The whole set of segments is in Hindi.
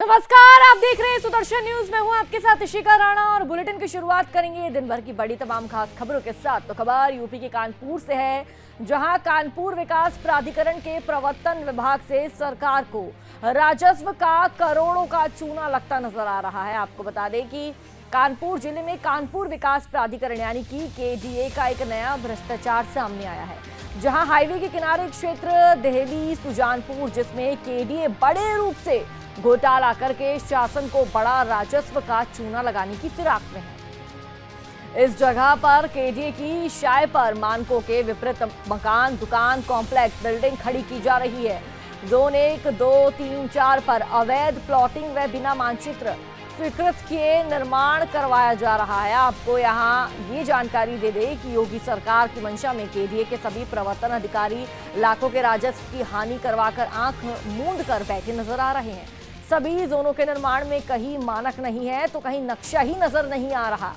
नमस्कार, आप देख रहे हैं सुदर्शन न्यूज। मैं हूं आपके साथ इशिका राणा और बुलेटिन की शुरुआत करेंगे दिन भर की बड़ी तमाम खास खबरों के साथ। तो खबर यूपी के कानपुर से है, जहां कानपुर विकास प्राधिकरण के प्रवर्तन विभाग से सरकार को राजस्व का करोड़ों का चूना लगता नजर आ रहा है। आपको बता दें कि कानपुर जिले में कानपुर विकास प्राधिकरण यानी कि केडीए का एक नया भ्रष्टाचार सामने आया है, जहां हाईवे के किनारे क्षेत्र देहली सुजानपुर, जिसमें केडीए बड़े रूप से घोटाला करके शासन को बड़ा राजस्व का चूना लगाने की फिराक में है। इस जगह पर केडीए की शाय पर मानकों के विपरीत मकान, दुकान, कॉम्प्लेक्स, बिल्डिंग खड़ी की जा रही है। जोन 1, 2, 3, 4 पर अवैध प्लॉटिंग व बिना मानचित्र स्वीकृत किए निर्माण करवाया जा रहा है। आपको यहाँ ये जानकारी दे दें कि योगी सरकार की मंशा में केडीए के सभी प्रवर्तन अधिकारी लाखों के राजस्व की हानि करवाकर आंख मूंद कर बैठे नजर आ रहे हैं। सभी जोनों के निर्माण में कहीं मानक नहीं है, तो कहीं नक्शा ही नजर नहीं आ रहा,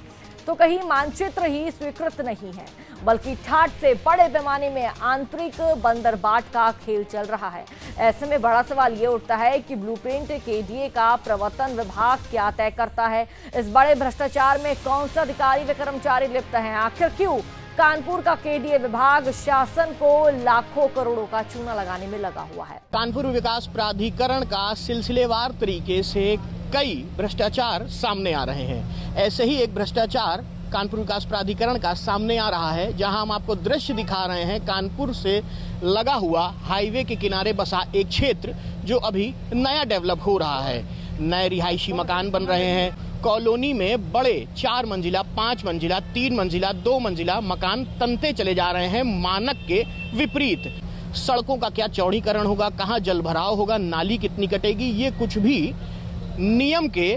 तो कहीं मानचित्र ही स्वीकृत नहीं है, बल्कि ठाट से बड़े पैमाने में आंतरिक बंदरबाट का खेल चल रहा है। ऐसे में बड़ा सवाल ये उठता है कि ब्लूप्रिंट केडीए का प्रवर्तन विभाग क्या तय करता है? इस बड़े भ्रष्टाचार में कौन सा अधिकारी व कर्मचारी लिप्त हैं? आखिर क्यों कानपुर का केडीए विभाग शासन को लाखों करोड़ों का चूना लगाने में लगा हुआ है? कानपुर विकास प्राधिकरण का सिलसिलेवार तरीके से कई भ्रष्टाचार सामने आ रहे हैं। ऐसे ही एक भ्रष्टाचार कानपुर विकास प्राधिकरण का सामने आ रहा है, जहां हम आपको दृश्य दिखा रहे हैं। कानपुर से लगा हुआ हाईवे के किनारे बसा एक क्षेत्र जो अभी नया डेवलप हो रहा है। नए रिहायशी मकान बन रहे हैं। कॉलोनी में बड़े 4 मंजिला, 5 मंजिला, 3 मंजिला, 2 मंजिला मकान तनते चले जा रहे हैं मानक के विपरीत। सड़कों का क्या चौड़ीकरण होगा, कहाँ जल भराव होगा, नाली कितनी कटेगी, ये कुछ भी नियम के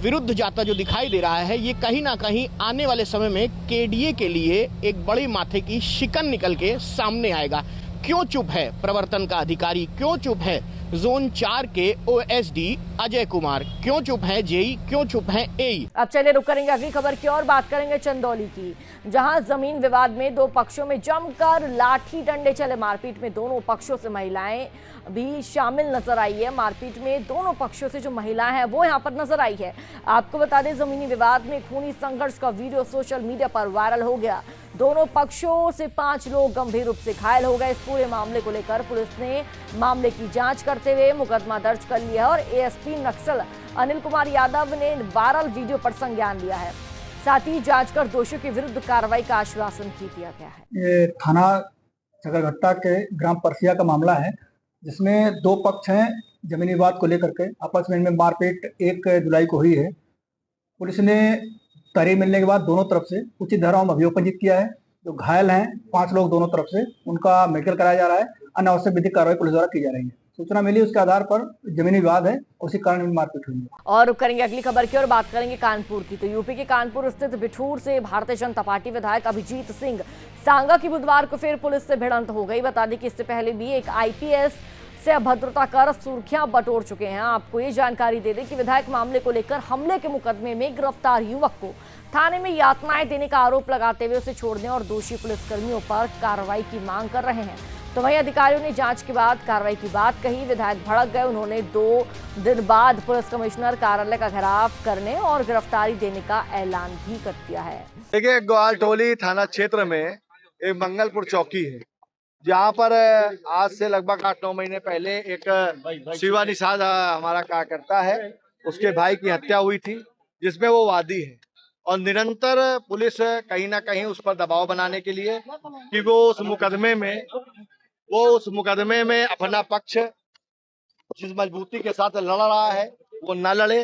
विरुद्ध जाता जो दिखाई दे रहा है। ये कहीं ना कहीं आने वाले समय में केडीए के लिए एक बड़ी माथे की शिकन निकल के सामने आएगा। क्यों चुप है प्रवर्तन का अधिकारी? क्यों चुप है जोन 4 के ओएसडी अजय कुमार? क्यों चुप है जेई? क्यों चुप है एई? अब चलिए रुक करेंगे अगली खबर की और बात करेंगे चंदौली की, जहां जमीन विवाद में दो पक्षों में जमकर लाठी डंडे चले। मारपीट में दोनों पक्षों से महिलाएं भी शामिल नजर आई है। मारपीट में दोनों पक्षों से जो महिलाएं हैं वो यहां पर नजर आई है। आपको बता दें, जमीनी विवाद में खूनी संघर्ष का वीडियो सोशल मीडिया पर वायरल हो गया। दोनों पक्षों से 5 लोग गंभीर रूप से घायल हो गए। इस पूरे मामले को लेकर पुलिस ने मामले की जांच करते हुए मुकदमा दर्ज कर लिया है और एएसपी नक्सल अनिल कुमार यादव ने वायरल वीडियो पर संज्ञान लिया है। साथ ही जांच कर दोषियों के विरुद्ध कार्रवाई का आश्वासन भी दिया गया है। ये थाना चकरघट्टा के ग्राम परसिया का मामला है, जिसमें दो पक्ष हैं। जमीनी विवाद को लेकर के आपस में इनमें मारपीट 1 जुलाई को हुई है। पुलिस ने तहरीर मिलने के बाद दोनों तरफ से उचित धाराओं में अभियोग पंजीत किया है। जो घायल हैं 5 लोग दोनों तरफ से, उनका मेडिकल कराया जा रहा है। अनावश्यक विधिक कार्रवाई पुलिस द्वारा की जा रही है। सूचना मिली, उसके आधार पर जमीनी विवाद है, उसी कारण मारपीट हुई है। और करेंगे अगली खबर की और बात करेंगे कानपुर की। तो यूपी के कानपुर स्थित बिठूर से भारतीय जनता पार्टी विधायक अभिजीत सिंह सांगा की बुधवार को फिर पुलिस से भिड़ंत हो गई। बता दें कि इससे पहले भी एक आईपीएस से अभद्रता कर सुर्खियां बटोर चुके हैं। आपको ये जानकारी दे दें कि विधायक मामले को लेकर हमले के मुकदमे में गिरफ्तार युवक को थाने में यातनाएं देने का आरोप लगाते हुए उसे छोड़ने और दोषी पुलिसकर्मियों पर कार्रवाई की मांग कर रहे हैं। तो वहीं अधिकारियों ने जांच के बाद कार्रवाई की बात कही। विधायक भड़क गए। उन्होंने 2 दिन बाद पुलिस कमिश्नर कार्यालय का घेराव करने और गिरफ्तारी देने का ऐलान भी कर दिया है। देखिए, ग्वालटोली थाना क्षेत्र में एक मंगलपुर चौकी है, जहाँ पर आज से लगभग 8-9 महीने पहले एक शिवा निषाद हमारा कार्यकर्ता है, उसके भाई की हत्या हुई थी, जिसमें वो वादी है। और निरंतर पुलिस कहीं ना कहीं उस पर दबाव बनाने के लिए कि वो उस मुकदमे में अपना पक्ष जिस मजबूती के साथ लड़ रहा है वो न लड़े,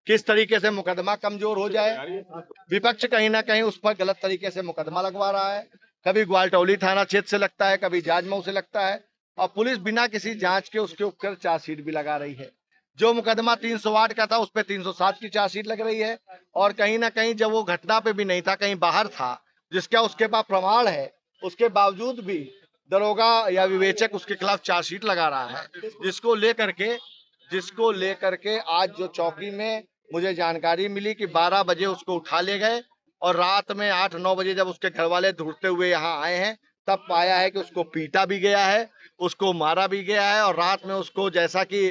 किस तरीके से मुकदमा कमजोर हो जाए। विपक्ष कहीं ना कहीं उस पर गलत तरीके से मुकदमा लगवा रहा है। कभी ग्वालटोली थाना क्षेत्र से लगता है, कभी जाजमऊ से लगता है, और पुलिस बिना किसी जांच के उसके ऊपर चार्जशीट भी लगा रही है। जो मुकदमा 308 का था उस पर 307 की चार्जशीट लग रही है। और कहीं ना कहीं जब वो घटना पे भी नहीं था, कहीं बाहर था, जिसका उसके पास प्रमाण है, उसके बावजूद भी दरोगा या विवेचक उसके खिलाफ चार्जशीट लगा रहा है। जिसको लेकर के आज जो चौकी में मुझे जानकारी मिली कि 12 बजे उसको उठा ले गए और रात में 8-9 बजे जब उसके घर वाले ढूंढते हुए यहाँ आए हैं, तब पाया है कि उसको पीटा भी गया है, उसको मारा भी गया है। और रात में उसको, जैसा कि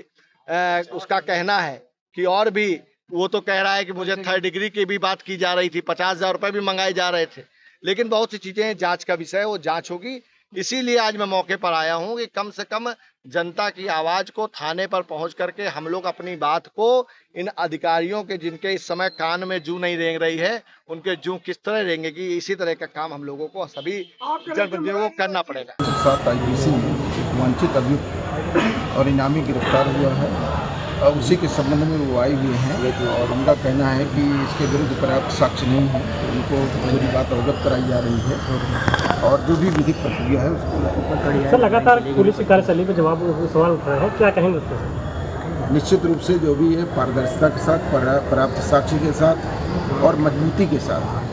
उसका कहना है कि और भी, वो तो कह रहा है कि मुझे 3rd डिग्री की भी बात की जा रही थी, 50,000 रुपए भी मंगाए जा रहे थे, लेकिन बहुत सी चीजें जांच का विषय है, वो जांच होगी। इसीलिए आज मैं मौके पर आया हूं कि कम से कम जनता की आवाज को थाने पर पहुंच करके हम लोग अपनी बात को इन अधिकारियों के, जिनके इस समय कान में जू नहीं रेंग रही है, उनके जू किस तरह रेंगेगी, इसी तरह का काम हम लोगों को, सभी जनप्रतिनिधियों को करना पड़ेगा। 7 IPC में एक वांछित अभियुक्त और इनामी गिरफ्तार हुआ है और उसी के संबंध में वो आए हुए हैं और उनका कहना है कि इसके विरुद्ध पर्याप्त साक्ष्य नहीं है, तो उनको पूरी बात अवगत कराई जा रही है और जो भी विधिक प्रक्रिया है उसको सर लगातार पुलिस की कार्यशैली पे जवाब सवाल उठ रहा है, क्या कहेंगे उस पर? निश्चित रूप से जो भी है पारदर्शिता के साथ, पर्याप्त साक्ष्य के साथ और मजबूती के साथ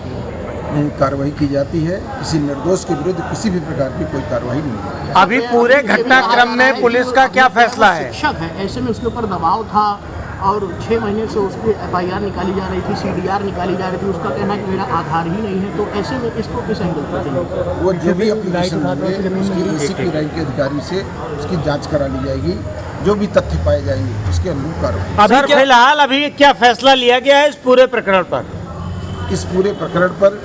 कार्रवाई की जाती है। किसी निर्दोष के विरुद्ध किसी भी प्रकार की कोई कार्रवाई नहीं है। अभी पूरे घटनाक्रम में पुलिस का क्या फैसला है? शिक्षक है, ऐसे में उसके ऊपर दबाव था और 6 महीने से उस पर FIR निकाली जा रही थी, CDR निकाली जा रही थी, उसका कहना है कि मेरा आधार ही नहीं है, तो ऐसे में इसको किस एंगल पर देंगे? वो जो भी एप्लीकेशन होंगे उसकी ACP रैंक के अधिकारी से उसकी जाँच करा ली जाएगी, जो भी तथ्य पाए जाएंगे उसके अनुरूप कार्रवाई। अभी फिलहाल अभी क्या फैसला लिया गया है इस पूरे प्रकरण पर? इस पूरे प्रकरण पर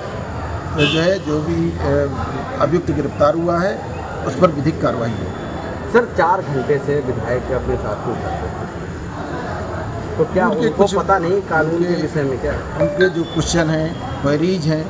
जो है, जो भी अभियुक्त गिरफ्तार हुआ है उस पर विधिक कार्रवाई होगी। सर 4 घंटे से विधायक अपने साथ में करते हैं, तो क्या उनको पता नहीं कानून के विषय में? क्या उनके जो क्वेश्चन हैं, क्वेरीज हैं,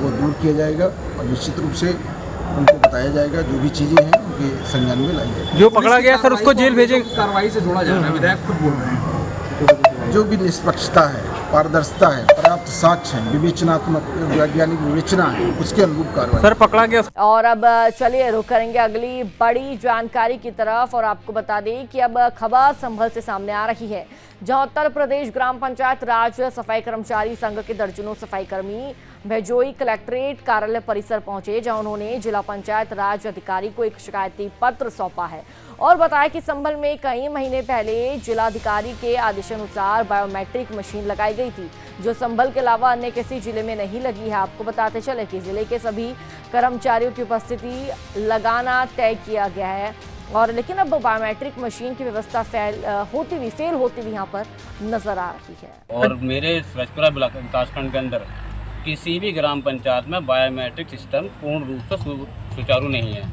वो दूर किया जाएगा और निश्चित रूप से उनको बताया जाएगा, जो भी चीज़ें हैं उनके संज्ञान में लाई जाएगी। जो पकड़ा गया सर उसको जेल भेजेंगे? कार्रवाई से जोड़ा जा रहा है, विधायक खुद बोल रहे हैं। जो भी निष्पक्षता है, पारदर्शिता है, पर्याप्त साक्ष्य है, विवेचनात्मक वैज्ञानिक विवेचना है, उसके अनुरूप कार्रवाई। सर पकड़ा गया। और अब चलिए रुक करेंगे अगली बड़ी जानकारी की तरफ और आपको बता दें कि अब खबर संभल से सामने आ रही है, जहां उत्तर प्रदेश ग्राम पंचायत राज सफाई कर्मचारी संघ के दर्जनों सफाई कर्मी भैजोई कलेक्ट्रेट कार्यालय परिसर पहुंचे, जहां उन्होंने जिला पंचायत राज अधिकारी को एक शिकायती पत्र सौंपा है और बताया कि संभल में कई महीने पहले जिलाधिकारी के आदेशानुसार बायोमेट्रिक मशीन लगाई गई थी, जो संभल के अलावा अन्य किसी जिले में नहीं लगी है। आपको बताते चले कि जिले के सभी कर्मचारियों की उपस्थिति लगाना तय किया गया है और लेकिन अब बायोमेट्रिक मशीन की व्यवस्था फेल होती हुई यहाँ पर नजर आ रही है। और मेरे रजपुरा ब्लॉक विकासखंड के अंदर किसी भी ग्राम पंचायत में बायोमेट्रिक सिस्टम पूर्ण रूप से सुचारू नहीं है।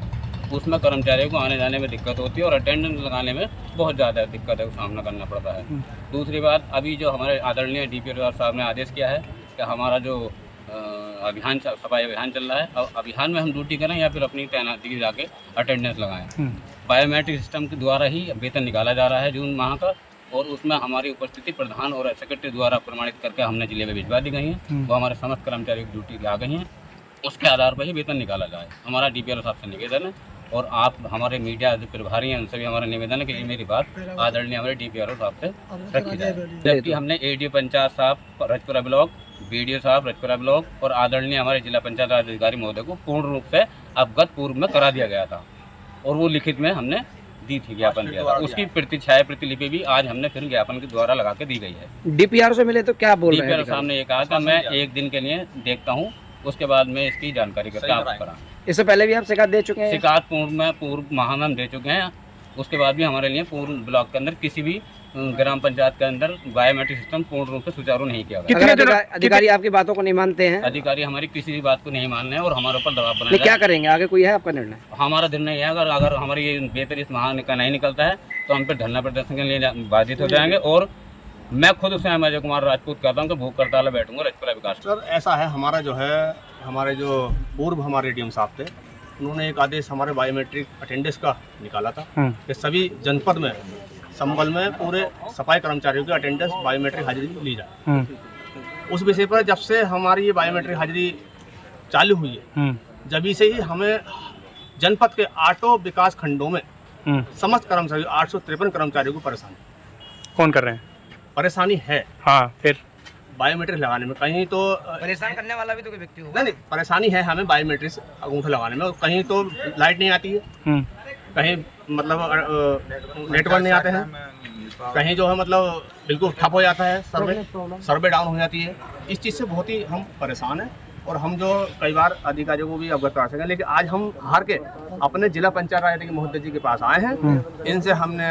उसमें कर्मचारियों को आने जाने में दिक्कत होती है और अटेंडेंस लगाने में बहुत ज़्यादा दिक्कत का सामना करना पड़ता है। दूसरी बात, अभी जो हमारे आदरणीय DPO साहब ने आदेश किया है कि हमारा जो अभियान सफाई अभियान चल रहा है, अब अभियान में हम ड्यूटी करें या फिर अपनी तैनाती जाके अटेंडेंस लगाएं। बायोमेट्रिक सिस्टम के द्वारा ही वेतन निकाला जा रहा है जून माह का, और उसमें हमारी उपस्थिति प्रधान और सेक्रेटरी द्वारा प्रमाणित करके हमने जिले में भिजवा दी गई हैं। वो हमारे समस्त कर्मचारियों की ड्यूटी आ गई हैं, उसके आधार पर ही वेतन निकाला जाए। हमारा DPO साहब से निवेदन है और आप हमारे मीडिया प्रभारी हैं, उनसे भी हमारा निवेदन है कि ये मेरी बात आदरणीय हमारे DPO साहब से रखी जाए। जबकि हमने ADO पंचायत साहब रजपुरा ब्लॉक, BDO साहब रजपुरा ब्लॉक और आदरणीय हमारे जिला पंचायत राज अधिकारी महोदय को पूर्ण रूप से अवगत पूर्व में करा दिया गया था और वो लिखित में हमने दी थी, ज्ञापन दिया था। उसकी प्रतिलिपि भी आज हमने फिर ज्ञापन के द्वारा लगा के दी गई है। DPR से मिले तो क्या बोल रहे हैं? DPR साहब ने ये कहा कि मैं 1 दिन के लिए देखता हूँ, उसके बाद में इसकी जानकारी करके आपको करा। इससे पहले भी आप शिकायत दे चुके हैं? शिकायत पूर्व माह में हम दे चुके हैं। उसके बाद भी हमारे लिए पूर्ण ब्लॉक के अंदर किसी भी ग्राम पंचायत के अंदर बायोमेट्रिक सिस्टम पूर्ण रूप से सुचारू नहीं किया गया। कितने अधिकारी आपकी बातों को नहीं मानते हैं? अधिकारी हमारी किसी भी बात को नहीं मान रहे हैं और हमारे ऊपर दबाव बना रहे हैं। क्या करेंगे आगे, कोई है आपका निर्णय? हमारा निर्णय है, अगर हमारी ये बेहतर इस माह का नहीं निकलता है तो हम पे धरना प्रदर्शन के लिए बाधित हो जाएंगे और मैं खुद उसे अजय कुमार राजपूत कहता हूँ कि भूख हड़ताल में बैठूंगा रजपुरा विकास। सर ऐसा है, हमारा जो है हमारे जो पूर्व हमारे DM साहब थे, उन्होंने एक आदेश हमारे बायोमेट्रिक अटेंडेंस का निकाला था कि सभी जनपद में संभल में पूरे सफाई कर्मचारियों की अटेंडेंस बायोमेट्रिक हाजिरी ली जाए। उस विषय पर जब से हमारी ये बायोमेट्रिक हाजिरी चालू हुई है, जब से ही हमें जनपद के 8 विकास खंडों में समस्त कर्मचारी 853 कर्मचारियों को कौन कर रहे हैं? परेशानी है। हाँ, फिर बायोमेट्रिक लगाने में कहीं तो परेशान करने वाला भी तो कोई व्यक्ति होगा। नहीं, परेशानी है हमें बायोमेट्रिक अंगूठा लगाने में। कहीं तो लाइट नहीं आती है, कहीं मतलब नेटवर्क नहीं आते हैं, कहीं जो है मतलब बिल्कुल ठप हो जाता है, सर्वे डाउन हो जाती है। इस चीज़ से बहुत ही हम परेशान हैं और हम जो कई बार अधिकारियों को भी अवगत करा सकें, लेकिन आज हम हार के अपने जिला पंचायत राज के महोदय जी के पास आए हैं। इनसे हमने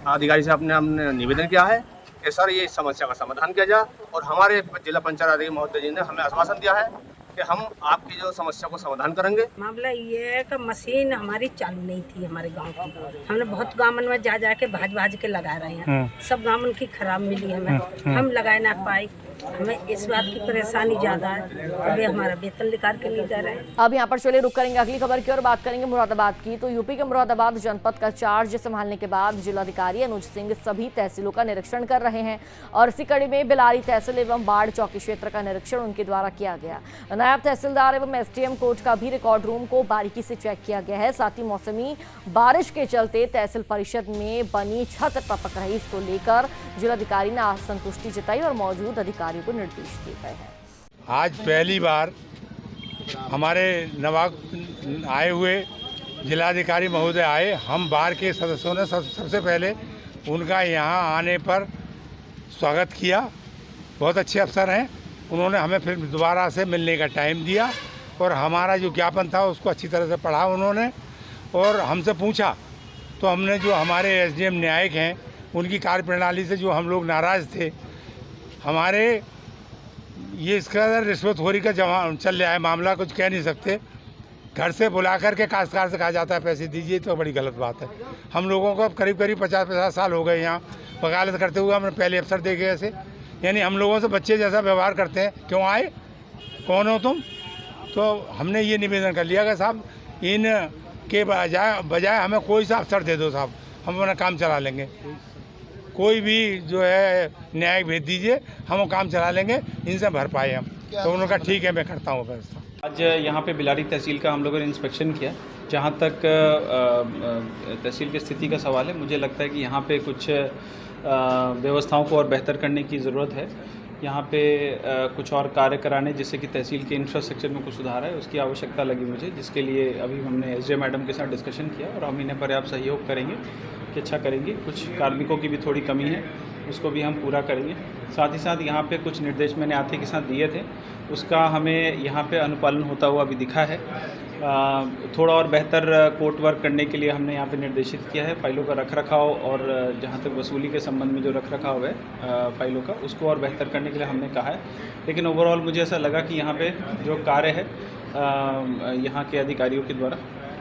अधिकारी से अपने निवेदन किया है कि सर ये इस समस्या का समाधान किया जाए, और हमारे जिला पंचायत राज के महोदय जी ने हमें आश्वासन दिया है कि हम आपकी जो समस्या को समाधान करेंगे। मामला ये है कि मशीन हमारी चालू नहीं थी हमारे गांव की। हमने बहुत गांव में जा के भाज के लगा रहे हैं, सब गांव की खराब मिली हमें, हम लगाए ना पाए। हमें इस बात की परेशानी ज्यादा है, अभी हमारा वेतन निकाल के नहीं दे रहे हैं। अब यहाँ पर चलिए रुक करेंगे अगली खबर की और बात करेंगे मुरादाबाद की। तो यूपी के मुरादाबाद जनपद का चार्ज संभालने के बाद जिलाधिकारी अनुज सिंह सभी तहसीलों का निरीक्षण कर रहे हैं और इसी कड़ी में बिलारी तहसील एवं बाढ़ चौकी क्षेत्र का निरीक्षण उनके द्वारा किया गया। नायब तहसीलदार एवं एसडीएम कोर्ट का भी रिकॉर्ड रूम को बारीकी से चेक किया गया है। साथ ही मौसमी बारिश के चलते तहसील परिषद में बनी छत टपक रही, इसको लेकर जिलाधिकारी ने असंतुष्टि जताई और मौजूद अधिकारियों को निर्देश दिए गए हैं। आज पहली बार हमारे नवाब आए हुए जिलाधिकारी महोदय आए, हम बार के सदस्यों ने सबसे पहले उनका यहाँ आने पर स्वागत किया। बहुत अच्छे अफसर हैं, उन्होंने हमें फिर दोबारा से मिलने का टाइम दिया और हमारा जो ज्ञापन था उसको अच्छी तरह से पढ़ा उन्होंने और हमसे पूछा। तो हमने जो हमारे एसडीएम न्यायिक हैं उनकी कार्यप्रणाली से जो हम लोग नाराज़ थे, हमारे ये इसका रिश्वतखोरी का चल रहा है मामला, कुछ कह नहीं सकते। घर से बुला करके काश्तकार से कहा जाता है पैसे दीजिए, तो बड़ी गलत बात है। हम लोगों को करीब 50 साल हो गए यहाँ वकालत करते हुए, हमने पहले अफसर देखे ऐसे, यानी हम लोगों से बच्चे जैसा व्यवहार करते हैं। क्यों आए, कौन हो तुम? तो हमने ये निवेदन कर लिया कि साहब इन के बजाय हमें कोई सा अफसर दे दो साहब, हम अपना काम चला लेंगे। कोई भी जो है न्यायिक भेज दीजिए, हम काम चला लेंगे, इनसे भर पाए हम। तो उन्होंने कहा ठीक है, मैं करता हूँ व्यवस्था। आज यहाँ पे बिलारी तहसील का हम लोगों ने इंस्पेक्शन किया। जहाँ तक तहसील की स्थिति का सवाल है, मुझे लगता है कि यहाँ पे कुछ व्यवस्थाओं को और बेहतर करने की ज़रूरत है। यहाँ पे कुछ और कार्य कराने, जिससे कि तहसील के इंफ्रास्ट्रक्चर में कुछ सुधार है, उसकी आवश्यकता लगी मुझे, जिसके लिए अभी हमने एसडीएम मैडम के साथ डिस्कशन किया और हम इन्हें पर्याप्त सहयोग करेंगे कि अच्छा करेंगे। कुछ कार्मिकों की भी थोड़ी कमी है, उसको भी हम पूरा करेंगे। साथ ही साथ यहाँ पे कुछ निर्देश मैंने आते के साथ दिए थे, उसका हमें यहाँ पे अनुपालन होता हुआ भी दिखा है। थोड़ा और बेहतर कोर्ट वर्क करने के लिए हमने यहाँ पे निर्देशित किया है। फाइलों का रखरखाव और जहाँ तक वसूली के संबंध में जो रखरखाव है फाइलों का, उसको और बेहतर करने के लिए हमने कहा है। लेकिन ओवरऑल मुझे ऐसा लगा कि यहाँ पे जो कार्य है यहाँ के अधिकारियों के द्वारा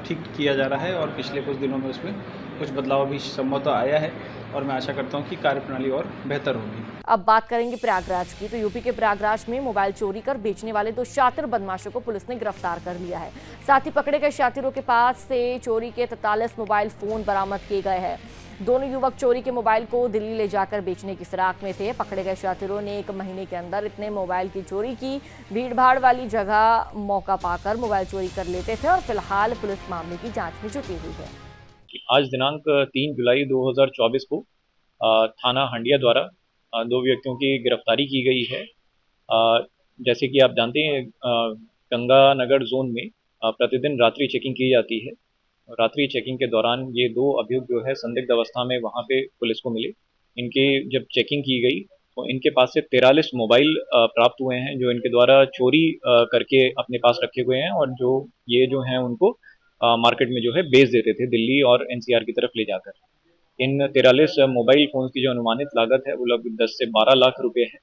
ठीक किया जा रहा है और पिछले कुछ दिनों में उसमें कुछ बदलाव भी संभवतः आया है और मैं आशा करता हूं कि कार्यप्रणाली और बेहतर होगी। अब बात करेंगे प्रयागराज की। तो यूपी के प्रयागराज में मोबाइल चोरी कर बेचने वाले 2 शातिर बदमाशों को पुलिस ने गिरफ्तार कर लिया है। साथ ही पकड़े गए शातिरों के पास से चोरी के 43 मोबाइल फोन बरामद किए गए हैं। दोनों युवक चोरी के मोबाइल को दिल्ली ले जाकर बेचने की फिराक में थे। पकड़े गए शातिरों ने 1 महीने के अंदर इतने मोबाइल की चोरी की। भीड़भाड़ वाली जगह मौका पाकर मोबाइल चोरी कर लेते थे और फिलहाल पुलिस मामले की जांच में जुटी हुई है। आज दिनांक 3 जुलाई 2024 को थाना हंडिया द्वारा 2 व्यक्तियों की गिरफ्तारी की गई है। जैसे कि आप जानते हैं, गंगानगर जोन में प्रतिदिन रात्रि चेकिंग की जाती है। रात्रि चेकिंग के दौरान ये 2 अभियुक्त जो है संदिग्ध अवस्था में वहाँ पे पुलिस को मिले। इनके जब चेकिंग की गई तो इनके पास से 43 मोबाइल प्राप्त हुए हैं, जो इनके द्वारा चोरी करके अपने पास रखे हुए हैं और जो हैं उनको मार्केट में जो है बेच देते थे दिल्ली और एनसीआर की तरफ ले जाकर। इन 43 मोबाइल फ़ोन की जो अनुमानित लागत है वो लगभग 10 से 12 लाख रुपए है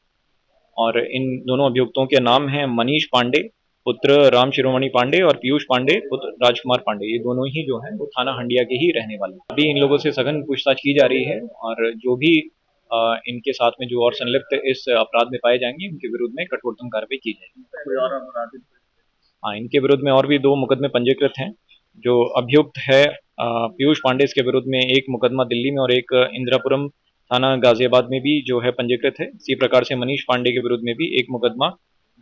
और इन दोनों अभियुक्तों के नाम हैं मनीष पांडे पुत्र राम शिरोमणि पांडे और पीयूष पांडे पुत्र राजकुमार पांडे। ये दोनों ही जो हैं वो थाना हंडिया के ही रहने वाले। अभी इन लोगों से सघन पूछताछ की जा रही है और जो भी इनके साथ में जो और संलिप्त इस अपराध में पाए जाएंगे उनके विरुद्ध में कठोरतम कार्रवाई की जाएगी। हाँ, इनके विरुद्ध में और भी 2 मुकदमे पंजीकृत हैं। जो अभियुक्त है पीयूष पांडे, इसके विरुद्ध में 1 मुकदमा दिल्ली में और 1 इंदिरापुरम थाना गाजियाबाद में भी जो है पंजीकृत है। इसी प्रकार से मनीष पांडे के विरुद्ध में भी 1 मुकदमा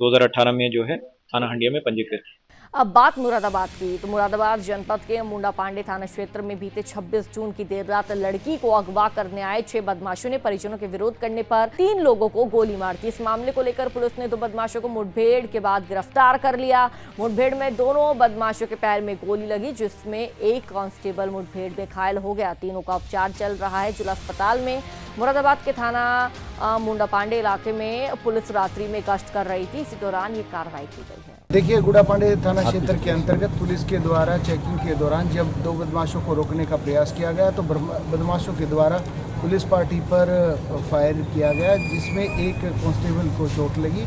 2018 में जो है थाना हंडिया में पंजीकृत है। अब बात मुरादाबाद की, तो मुरादाबाद जनपद के मुंडा पांडे थाना क्षेत्र में बीते 26 जून की देर रात लड़की को अगवा करने आए 6 बदमाशों ने परिजनों के विरोध करने पर 3 लोगों को गोली मार दी। इस मामले को लेकर पुलिस ने 2 बदमाशों को मुठभेड़ के बाद गिरफ्तार कर लिया। मुठभेड़ में दोनों बदमाशों के पैर में गोली लगी, जिसमें एक कांस्टेबल मुठभेड़ में घायल हो गया। तीनों का उपचार चल रहा है जिला अस्पताल में। मुरादाबाद के थाना मुंडा पांडे इलाके में पुलिस रात्रि में गश्त कर रही थी, इसी दौरान ये कार्रवाई की गई है। देखिए, गुड़ा पांडे थाना क्षेत्र के अंतर्गत पुलिस के द्वारा चेकिंग के दौरान जब 2 बदमाशों को रोकने का प्रयास किया गया तो बदमाशों के द्वारा पुलिस पार्टी पर फायर किया गया, जिसमें एक कांस्टेबल को चोट लगी।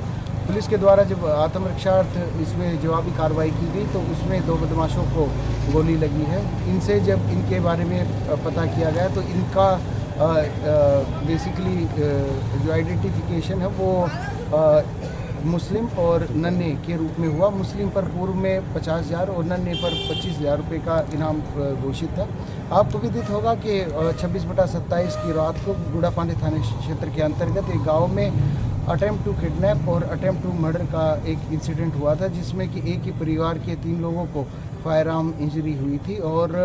पुलिस के द्वारा जब आत्मरक्षार्थ इसमें जवाबी कार्रवाई की गई तो उसमें 2 बदमाशों को गोली लगी है। इनसे जब इनके बारे में पता किया गया तो इनका बेसिकली जो आइडेंटिफिकेशन है वो मुस्लिम और नन्हे के रूप में हुआ। मुस्लिम पर पूर्व में 50,000 और नन्हे पर 25,000 रुपये का इनाम घोषित था। आपको विदित होगा कि 26/27 की रात को गुड़ा पांडे थाना क्षेत्र के अंतर्गत एक गांव में अटेम्प्ट टू किडनैप और अटेम्प्ट टू मर्डर का एक इंसिडेंट हुआ था, जिसमें कि एक ही परिवार के 3 लोगों को फायर आर्म इंजरी हुई थी और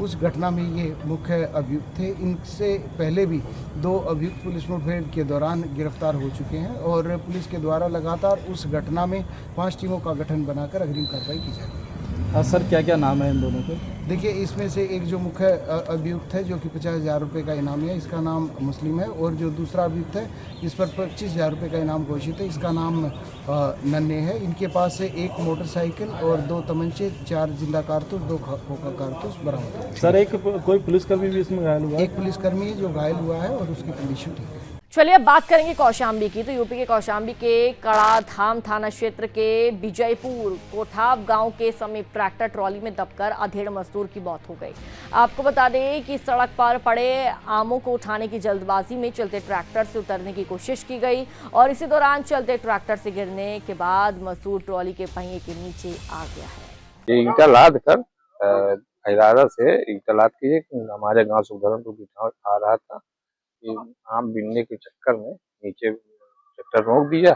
उस घटना में ये मुख्य अभियुक्त थे। इनसे पहले भी 2 अभियुक्त पुलिस मुठभेड़ के दौरान गिरफ्तार हो चुके हैं और पुलिस के द्वारा लगातार उस घटना में 5 टीमों का गठन बनाकर अग्रिम कार्रवाई की जाएगी। सर, क्या क्या नाम है इन दोनों के? देखिए, इसमें से एक जो मुख्य अभियुक्त है जो कि 50,000 रुपये का इनाम है, इसका नाम मुस्लिम है, और जो दूसरा अभियुक्त है जिस पर 25,000 रुपये का इनाम घोषित है, इसका नाम नन्हे है। इनके पास से 1 मोटरसाइकिल और 2 तमंचे, 4 जिंदा कारतूस, 2 खोखा कारतूस बरामद हुए। सर, एक कोई पुलिसकर्मी भी इसमें घायल हुआ? एक पुलिसकर्मी जो घायल हुआ है और उसकी कंडीशन ठीक है। चलिए अब बात करेंगे कौशाम्बी की। तो यूपी के कौशाम्बी के कड़ाधाम थाना क्षेत्र के विजयपुर कोठाव गांव के समीप ट्रैक्टर ट्रॉली में दबकर अधेड़ मजदूर की मौत हो गई। आपको बता दें कि सड़क पर पड़े आमों को उठाने की जल्दबाजी में चलते ट्रैक्टर से उतरने की कोशिश की गई और इसी दौरान चलते ट्रैक्टर से गिरने के बाद मजदूर ट्रॉली के पहिए के नीचे आ गया है। ईंटा लाद कर इरादा से ईंटा लाद के हमारे गाँव सुधरनपुर की आ रहा था कि आम बीनने के चक्कर में नीचे ट्रैक्टर रोक दिया।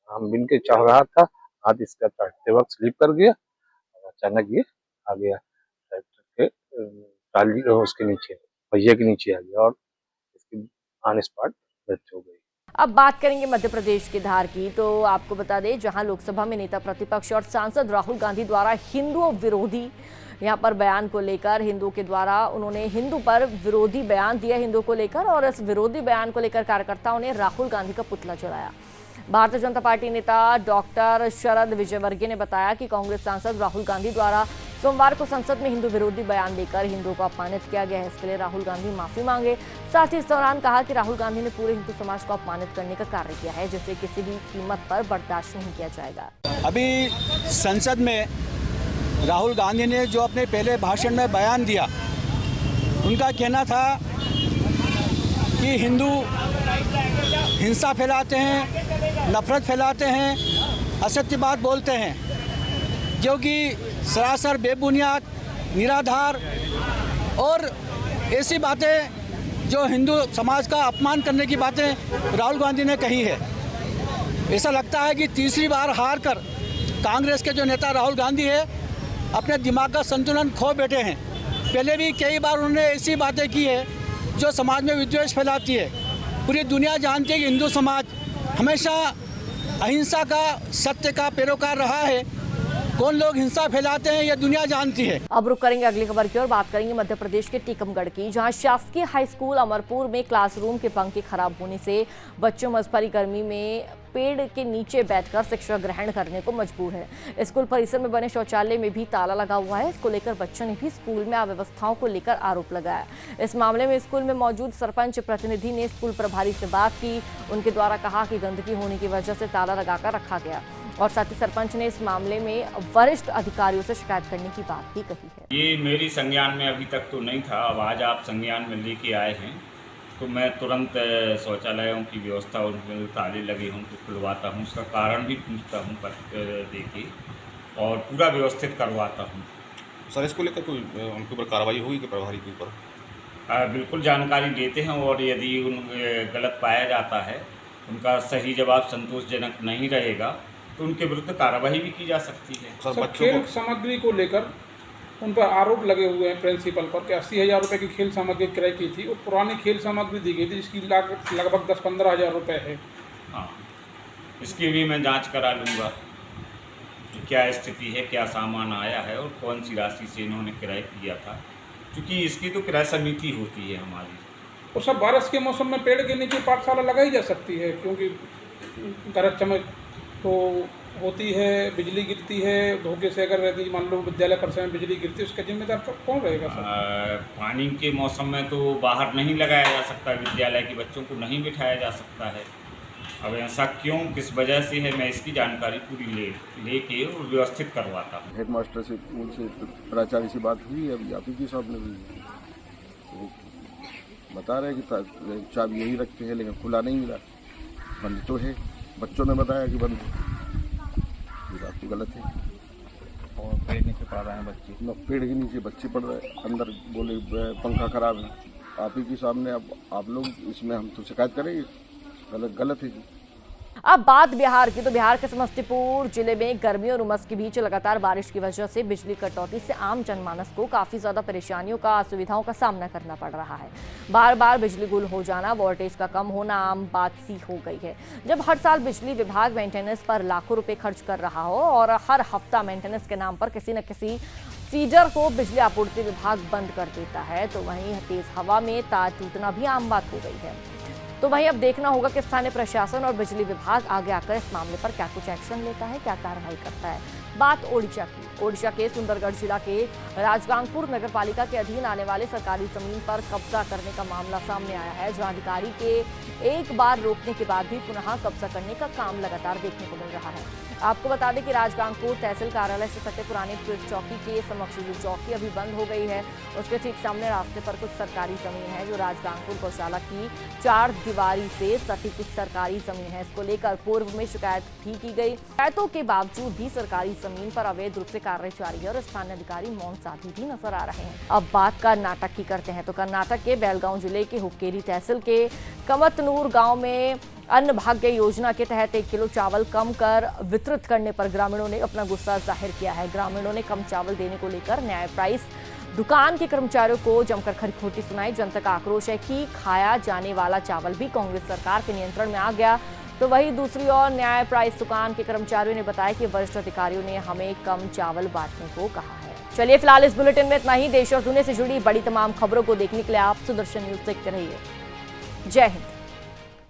आम बीन के चढ़ रहा था, हाथ इसका चढ़ते वक्त स्लिप कर गया और अचानक ये आ गया ट्रैक्टर के ट्राली उसके नीचे, पहिए के नीचे आ गया और इसकी ऑन स्पॉट डेथ हो गई। अब बात करेंगे मध्य प्रदेश के धार की। तो आपको बता दें, जहां लोकसभा में नेता प्रतिपक्ष और सांसद राहुल गांधी द्वारा हिंदुओं विरोधी यहाँ पर बयान को लेकर हिंदुओं के द्वारा उन्होंने हिंदू पर विरोधी बयान दिया हिंदुओं को लेकर, और इस विरोधी बयान को लेकर कार्यकर्ताओं ने राहुल गांधी का पुतला जलाया। भारतीय जनता पार्टी नेता डॉक्टर शरद विजयवर्गीय ने बताया कि कांग्रेस सांसद राहुल गांधी द्वारा सोमवार को संसद में हिंदू विरोधी बयान देकर हिंदुओं को अपमानित किया गया है। इसके लिए राहुल गांधी माफी मांगे। साथ ही इस दौरान कहा कि राहुल गांधी ने पूरे हिंदू समाज को अपमानित करने का कार्य किया है, जिसे किसी भी कीमत पर बर्दाश्त नहीं किया जाएगा। अभी संसद में राहुल गांधी ने जो अपने पहले भाषण में बयान दिया, उनका कहना था कि हिंदू हिंसा फैलाते हैं, नफरत फैलाते हैं, असत्य बात बोलते हैं, जो कि सरासर बेबुनियाद, निराधार और ऐसी बातें जो हिंदू समाज का अपमान करने की बातें राहुल गांधी ने कही है। ऐसा लगता है कि तीसरी बार हार कर कांग्रेस के जो नेता राहुल गांधी है अपने दिमाग का संतुलन खो बैठे हैं। पहले भी कई बार उन्होंने ऐसी बातें की है जो समाज में विद्वेष फैलाती है। पूरी दुनिया जानती है कि हिंदू समाज हमेशा अहिंसा का, सत्य का पैरोकार रहा है। कौन लोग हिंसा फैलाते हैं ये दुनिया जानती है। अब रुक करेंगे अगली खबर की और बात करेंगे मध्य प्रदेश के टीकमगढ़ की, जहां शासकीय हाई स्कूल अमरपुर में क्लासरूम के पंखे खराब होने से बच्चों मजबूरी गर्मी में पेड़ के नीचे बैठकर शिक्षा ग्रहण करने को मजबूर है। स्कूल परिसर में बने शौचालय में भी ताला लगा हुआ है। इसको लेकर बच्चों ने भी स्कूल में अव्यवस्थाओं को लेकर आरोप लगाया। इस मामले में स्कूल में मौजूद सरपंच प्रतिनिधि ने स्कूल प्रभारी से बात की। उनके द्वारा कहा कि गंदगी होने की वजह से ताला लगाकर रखा गया और साथ ही सरपंच ने इस मामले में वरिष्ठ अधिकारियों से शिकायत करने की बात भी कही है। ये मेरी संज्ञान में अभी तक तो नहीं था, अब आज आप संज्ञान में लेके आए हैं तो मैं तुरंत शौचालयों की व्यवस्था उनमें ताले लगे हों तो खुलवाता हूँ, उसका कारण भी पूछता हूँ देखिए और पूरा व्यवस्थित करवाता हूँ। सर, इसको लेकर कोई उनके ऊपर कार्रवाई होगी कि प्रभारी के ऊपर? बिल्कुल जानकारी लेते हैं और यदि उन गलत पाया जाता है, उनका सही जवाब संतोषजनक नहीं रहेगा तो उनके विरुद्ध कार्रवाई भी की जा सकती है। सर, खेल सामग्री को लेकर उन पर आरोप लगे हुए हैं प्रिंसिपल पर कि 80,000 रुपये की खेल सामग्री क्रय की थी और पुरानी खेल सामग्री दी गई थी जिसकी लागत लगभग 10-15 हज़ार रुपये है। हाँ, इसकी भी मैं जांच करा लूँगा कि क्या स्थिति है, क्या सामान आया है और कौन सी राशि से इन्होंने क्रय किया था, क्योंकि इसकी तो क्रय समिति होती है हमारी। और सब बारिश के मौसम में पेड़ के नीचे पाठशाला लगाई जा सकती है, क्योंकि गरज चमक तो होती है, बिजली गिरती है, धोखे से अगर यदि मान लो विद्यालय परिसर में बिजली गिरती है उसका जिम्मेदार कौन रहेगा सर? पानी के मौसम में तो बाहर नहीं लगाया जा सकता, विद्यालय के बच्चों को नहीं बिठाया जा सकता है। अब ऐसा क्यों, किस वजह से है, मैं इसकी जानकारी पूरी लेके और व्यवस्थित करवाता हूँ। हेड मास्टर से उनसे प्राचार्य से बात हुई, अभी यादव जी साहब ने भी बता रहे कि चाबी यही रखते हैं लेकिन खुला नहीं मिला, बंद तो है, बच्चों ने बताया कि बंद है, ये बात तो गलत है। और पेड़ नीचे पड़ रहे हैं बच्चे, पेड़ के नीचे बच्चे पड़ रहे हैं, अंदर बोले पंखा खराब है, आप ही के सामने। अब आप लोग इसमें हम तो शिकायत करेंगे, गलत है जी। अब बात बिहार की, तो बिहार के समस्तीपुर जिले में गर्मी और उमस के बीच लगातार बारिश की वजह से बिजली कटौती से आम जनमानस को काफी ज्यादा परेशानियों का, असुविधाओं का सामना करना पड़ रहा है। बार बार बिजली गुल हो जाना, वोल्टेज का कम होना आम बात सी हो गई है। जब हर साल बिजली विभाग मेंटेनेंस पर लाखों रुपए खर्च कर रहा हो और हर हफ्ता मेंटेनेंस के नाम पर किसी न किसी फीडर को बिजली आपूर्ति विभाग बंद कर देता है, तो वहीं तेज हवा में तार टूटना भी आम बात हो गई है। तो वहीं अब देखना होगा कि स्थानीय प्रशासन और बिजली विभाग आगे आकर इस मामले पर क्या कुछ एक्शन लेता है, क्या कार्रवाई करता है। बात ओडिशा की। ओडिशा के सुंदरगढ़ जिला के राजगांगपुर नगर पालिका के अधीन आने वाले सरकारी जमीन पर कब्जा करने का मामला सामने आया है, जहां अधिकारी के एक बार रोकने के बाद भी पुनः कब्जा करने का काम लगातार देखने को मिल रहा है। आपको बता दें कि राजगांगपुर तहसील कार्यालय से सटे पुराने पुलिस चौकी के समक्ष जो चौकी अभी बंद हो गई है, उसके ठीक सामने रास्ते पर कुछ सरकारी जमीन है जो राजगांगपुर गौशाला की 4 दीवारी से सटी कुछ सरकारी जमीन है। इसको लेकर पूर्व में शिकायत भी की गई। शिकायतों के बावजूद भी सरकारी जमीन पर अवैध रूप से कार्रवाई जारी है और स्थानीय अधिकारी मौन साधे भी नजर आ रहे हैं। अब बात कर्नाटक की करते हैं, तो कर्नाटक के बेलगांव जिले के हुक्केरी तहसील के कमतनूर गांव में अन्न भाग्य योजना के तहत 1 किलो चावल कम कर वितरित करने पर ग्रामीणों ने अपना गुस्सा जाहिर किया है। ग्रामीणों ने कम चावल देने को लेकर न्याय प्राइस दुकान के कर्मचारियों को जमकर खरी-खोटी सुनाई। जनता का आक्रोश है कि खाया जाने वाला चावल भी कांग्रेस सरकार के नियंत्रण में आ गया। तो वहीं दूसरी ओर न्याय प्राइस दुकान के कर्मचारियों ने बताया कि वरिष्ठ अधिकारियों ने हमें कम चावल बांटने को कहा है। चलिए फिलहाल इस बुलेटिन में इतना ही। देश और दुनिया से जुड़ी बड़ी तमाम खबरों को देखने के लिए आप सुदर्शन न्यूज देखते रहिए। जय हिंद।